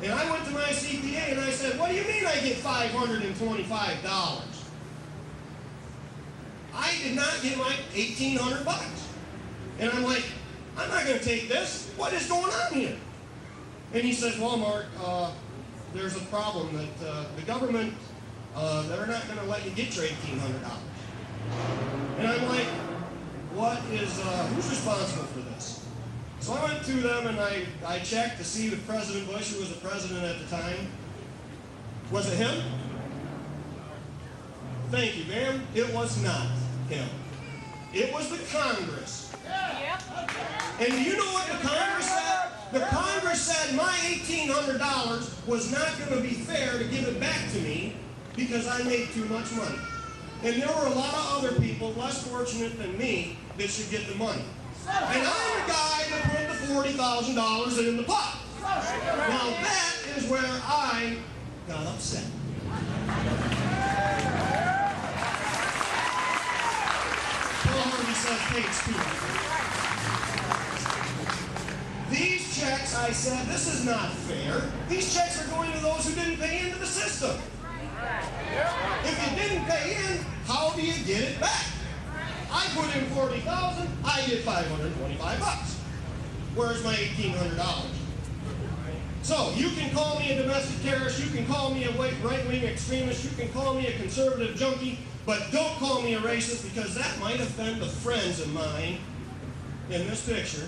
And I went to my CPA and I said, what do you mean I get $525? I did not get my $1,800. And I'm like, I'm not going to take this. What is going on here? And he says, well, Mark, there's a problem that the government, they're not going to let you get your $1,800. And I'm like, who's responsible for this? So I went to them and I checked to see if President Bush, who was the president at the time, was it him? Thank you, ma'am. It was not him. It was the Congress. And do you know what the Congress said? The Congress said my $1,800 was not going to be fair to give it back to me because I made too much money. And there were a lot of other people less fortunate than me that should get the money. And I'm the guy that put the $40,000 in the pot. Now that is where I got upset. Paul Harvey says page 2. These checks, I said, this is not fair. These checks are going to those who didn't pay into the system. If you didn't pay in, how do you get it back? I put in $40,000, I get $525. Where's my $1,800? So you can call me a domestic terrorist, you can call me a right-wing extremist, you can call me a conservative junkie, but don't call me a racist because that might offend the friends of mine in this picture.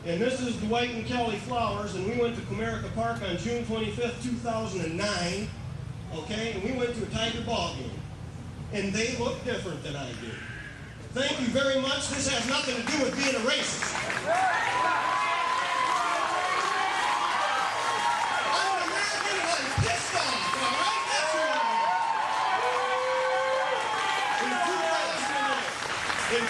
And this is Dwight and Kelly Flowers, and we went to Comerica Park on June 25th, 2009, okay, and we went to a Tiger ball game. And they look different than I do. Thank you very much. This has nothing to do with being a racist. I'm an American and I'm pissed off, all right? That's who I am. In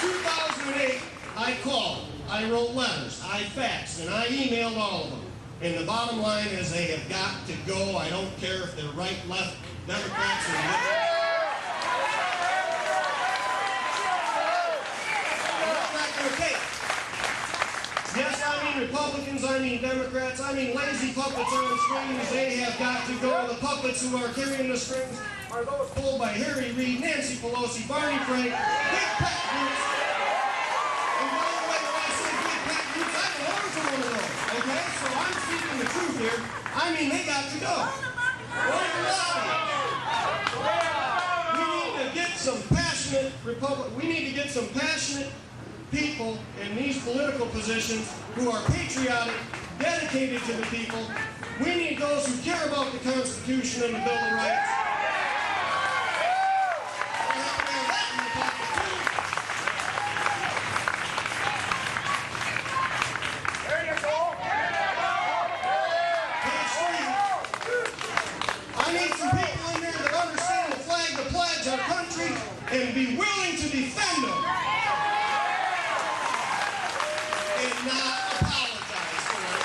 2008, I called, I wrote letters, I faxed, and I emailed all of them. And the bottom line is they have got to go. I don't care if they're right, left, Democrats, or liberals. Yes, I mean Republicans, I mean Democrats, I mean lazy puppets on strings. They have got to go. The puppets who are carrying the strings are those pulled by Harry Reid, Nancy Pelosi, Barney Frank, Big Pat Boots. And by the way, when I say Big Pat Boots, I belong to one of those. Okay? So I'm speaking the truth here. I mean, they got to go. We need to get some passionate people in these political positions who are patriotic, dedicated to the people. We need those who care about the Constitution and the Bill of Rights. I need some people in there that understand the flag, the pledge, our country, and be willing to defend them. Not apologize for it.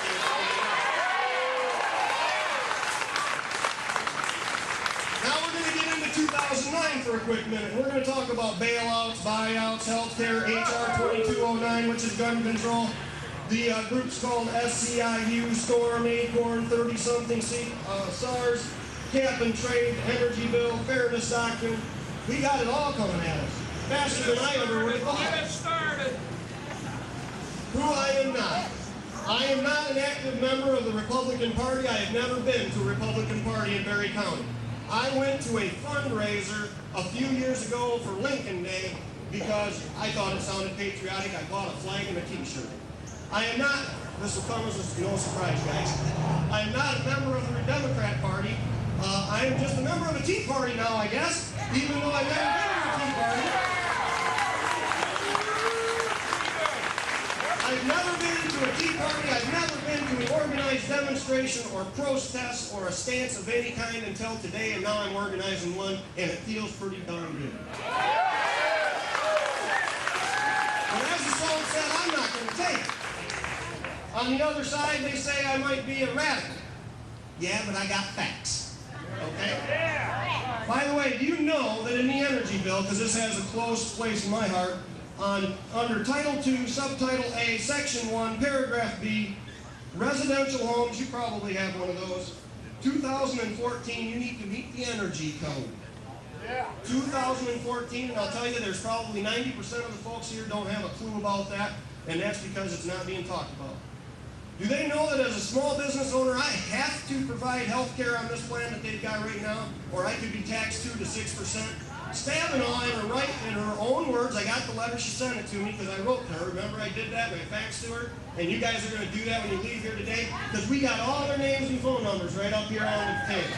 Now we're going to get into 2009 for a quick minute. We're going to talk about bailouts, buyouts, healthcare, HR 2209, which is gun control. The group's called SCIU, Storm, Acorn, 30-something, SARS, Cap and Trade, Energy Bill, Fairness Doctrine. We got it all coming at us. Faster than I ever would have thought. Get it started. Who I am not. I am not an active member of the Republican Party. I have never been to a Republican Party in Berry County. I went to a fundraiser a few years ago for Lincoln Day because I thought it sounded patriotic. I bought a flag and a t-shirt. I am not, this will come as no surprise, guys, I am not a member of the Democrat Party. I am just a member of a Tea Party now, I guess, even though I've never been to a Tea Party. I've never been to a Tea Party. I've never been to an organized demonstration or protest or a stance of any kind until today, and now I'm organizing one, and it feels pretty darn good. But as the song said, I'm not going to take it. On the other side, they say I might be a radical. Yeah, but I got facts. Okay? By the way, do you know that in the energy bill, because this has a close place in my heart, under Title II, Subtitle A, Section 1, Paragraph B, Residential homes, you probably have one of those. 2014, you need to meet the energy code. 2014, and I'll tell you, there's probably 90% of the folks here don't have a clue about that, and that's because it's not being talked about. Do they know that as a small business owner, I have to provide health care on this plan that they've got right now, or I could be taxed 2 to 6%? Stabenow, in her own words, I got the letter, she sent it to me because I wrote to her. Remember I did that, I faxed to her? And you guys are going to do that when you leave here today? Because we got all their names and phone numbers right up here on the table.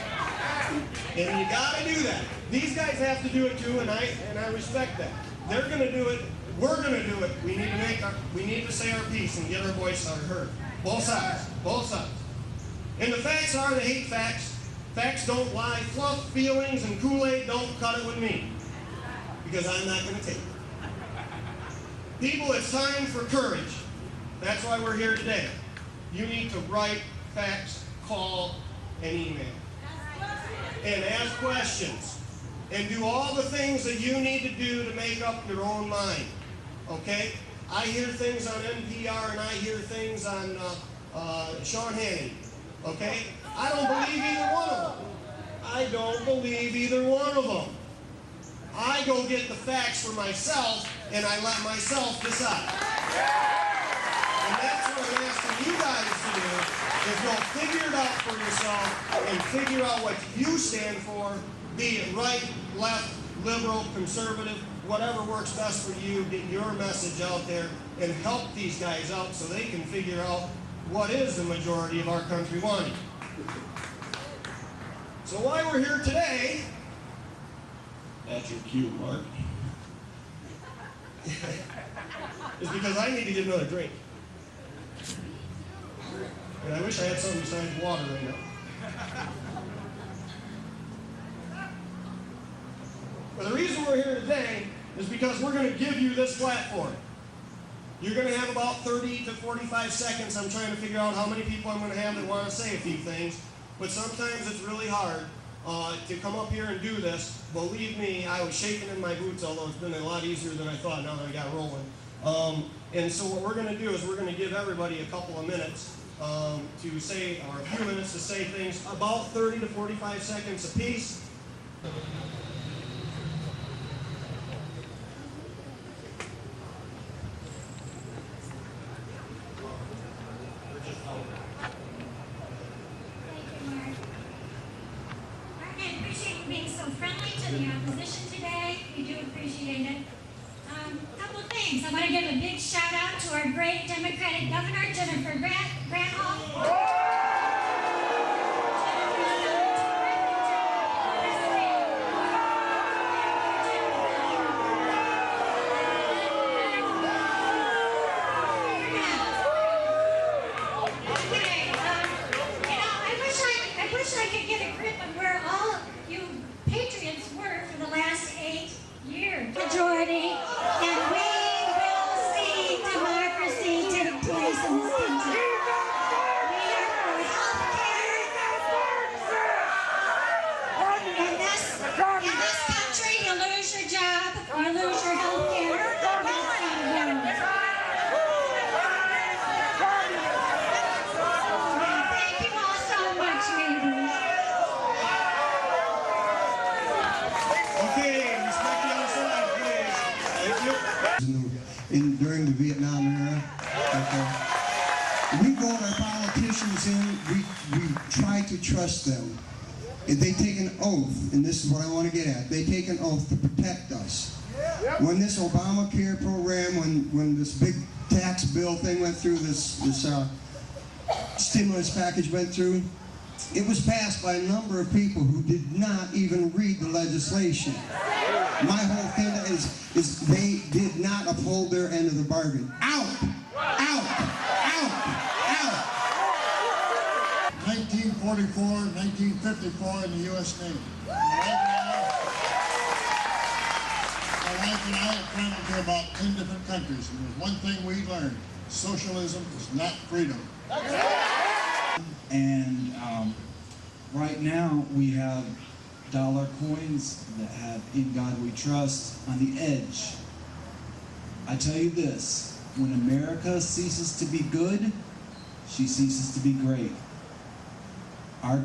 And you got to do that. These guys have to do it too, and I respect that. They're going to do it. We're going to do it. We need to say our piece and get our voice heard. Both sides. Both sides. And the facts are, they hate facts. Facts don't lie. Fluff, feelings, and Kool-Aid don't cut it with me. Because I'm not going to take it. People, it's time for courage. That's why we're here today. You need to write, fax, call, and email. And ask questions. And do all the things that you need to do to make up your own mind. Okay? I hear things on NPR and I hear things on Sean Hannity. Okay? I don't believe either one of them. I don't believe either one of them. I go get the facts for myself and I let myself decide. And that's what I'm asking you guys to do, is go figure it out for yourself and figure out what you stand for, be it right, left, liberal, conservative, whatever works best for you. Get your message out there and help these guys out so they can figure out what is the majority of our country wanting. So why we're here today, that's your cue, Mark, is because I need to get another drink. And I wish I had something besides water right now. But the reason we're here today is because we're going to give you this platform. You're going to have about 30 to 45 seconds. I'm trying to figure out how many people I'm going to have that want to say a few things. But sometimes it's really hard to come up here and do this. Believe me, I was shaking in my boots, although it's been a lot easier than I thought now that I got rolling. And so what we're going to do is we're going to give everybody a couple of minutes to say, or a few minutes to say things, about 30 to 45 seconds apiece. The opposition today. We do appreciate it. A couple of things. I want to give a big shout out to our great Democratic governor, Jennifer Granholm. I wish I could get a grip of where all you patriots were for the last 8 years. Majority, and we will see democracy take place in this country. We are for health care. In this country, you lose your job or lose your health care. Thank you all so much, neighbors. During the Vietnam era, we vote our politicians in, we try to trust them. And they take an oath, and this is what I want to get at, they take an oath to protect us. When this Obamacare program, when this big tax bill thing went through, this stimulus package went through, it was passed by a number of people who did not even read the legislation. My whole thing is they did not uphold their end of the bargain. Out! Out! Out! Out! 1944, 1954 in the U.S. Navy. My wife and I have traveled to about 10 different countries, and there's one thing we learned. Socialism is not freedom. And right now we have dollar coins that have "In God We Trust" on the edge. I tell you this, when America ceases to be good, she ceases to be great. Our